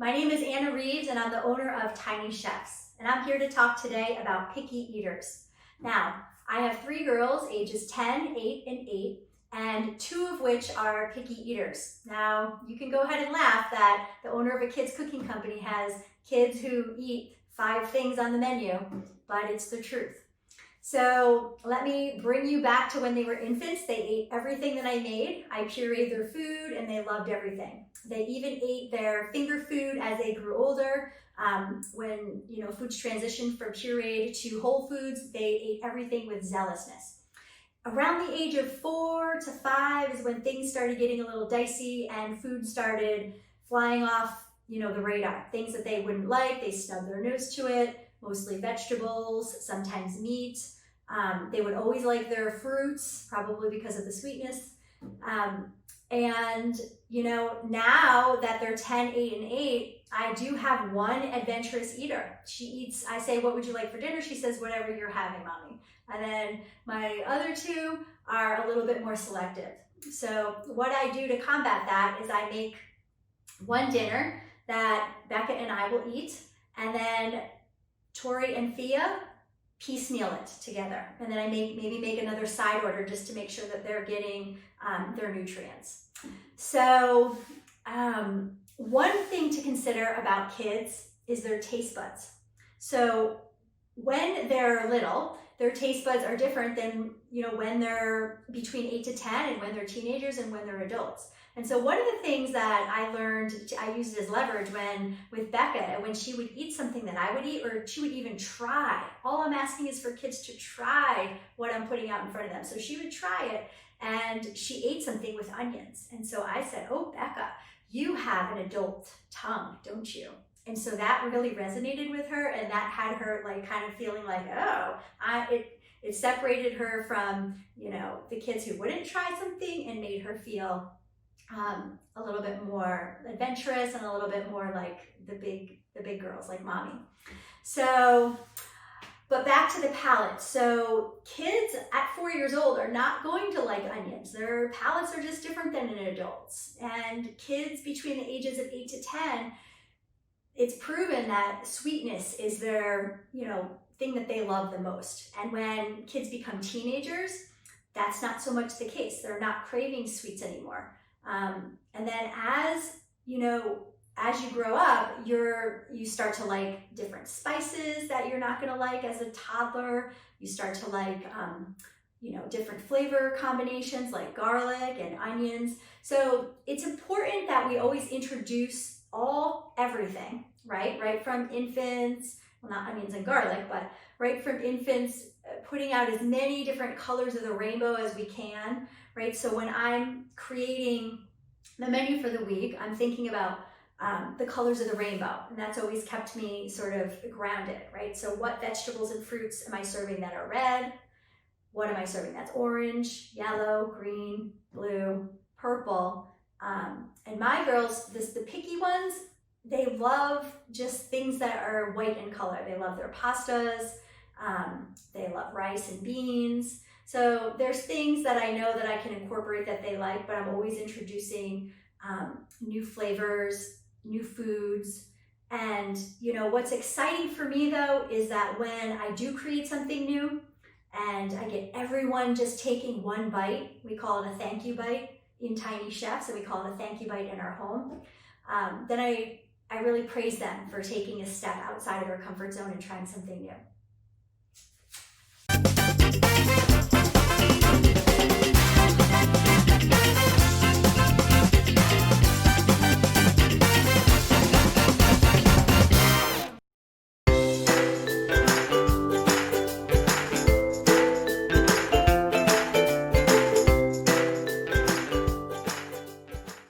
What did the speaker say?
My name is Anna Reeves and I'm the owner of TinyChefs, and I'm here to talk today about picky eaters. Now, I have 3 girls ages 10, 8, and 8, and 2 of which are picky eaters. Now, you can go ahead and laugh that the owner of a kids cooking company has kids who eat 5 things on the menu, but it's the truth. So let me bring you back to when they were infants. They ate everything that I made. I pureed their food and they loved everything. They even ate their finger food as they grew older. When foods transitioned from pureed to whole foods, they ate everything with zealousness. Around the age of 4 to 5 is when things started getting a little dicey and food started flying off, the radar. Things that they wouldn't like, they snubbed their nose to it, mostly vegetables, sometimes meat. They would always like their fruits, probably because of the sweetness. Now that they're 10, 8, and 8, I do have one adventurous eater. She eats, I say, what would you like for dinner? She says, whatever you're having, mommy. And then my other 2 are a little bit more selective. So what I do to combat that is I make one dinner that Becca and I will eat, and then Tori and Thea piecemeal it together. And then I maybe make another side order just to make sure that they're getting their nutrients. So one thing to consider about kids is their taste buds. So when they're little, their taste buds are different than when they're between 8 to 10 and when they're teenagers and when they're adults. And so one of the things that I learned, I used as leverage with Becca, when she would eat something that I would eat, or she would even try. All I'm asking is for kids to try what I'm putting out in front of them. So she would try it, and she ate something with onions. And so I said, oh, Becca, you have an adult tongue, don't you? And so that really resonated with her, and that had her kind of feeling like, oh, it separated her from, the kids who wouldn't try something, and made her feel a little bit more adventurous and a little bit more like the big girls, like mommy. So, but back to the palate. So kids at 4 years old are not going to like onions. Their palates are just different than an adult's. And kids between the ages of 8 to 10, it's proven that sweetness is their, thing that they love the most. And when kids become teenagers, that's not so much the case. They're not craving sweets anymore. And then as you grow up, you start to like different spices that you're not going to like as a toddler. You start to like, different flavor combinations like garlic and onions. So it's important that we always introduce everything, right from infants, well, not onions and garlic, but right from infants, putting out as many different colors of the rainbow as we can, right? So when I'm creating the menu for the week, I'm thinking about the colors of the rainbow, and that's always kept me sort of grounded, right? So what vegetables and fruits am I serving that are red? What am I serving that's orange, yellow, green, blue, purple? And my girls, the picky ones, they love just things that are white in color. They love their pastas. They love rice and beans. So there's things that I know that I can incorporate that they like, but I'm always introducing new flavors, new foods. And what's exciting for me though is that when I do create something new and I get everyone just taking one bite, we call it a thank you bite in TinyChefs, and we call it a thank you bite in our home, then I really praise them for taking a step outside of their comfort zone and trying something new.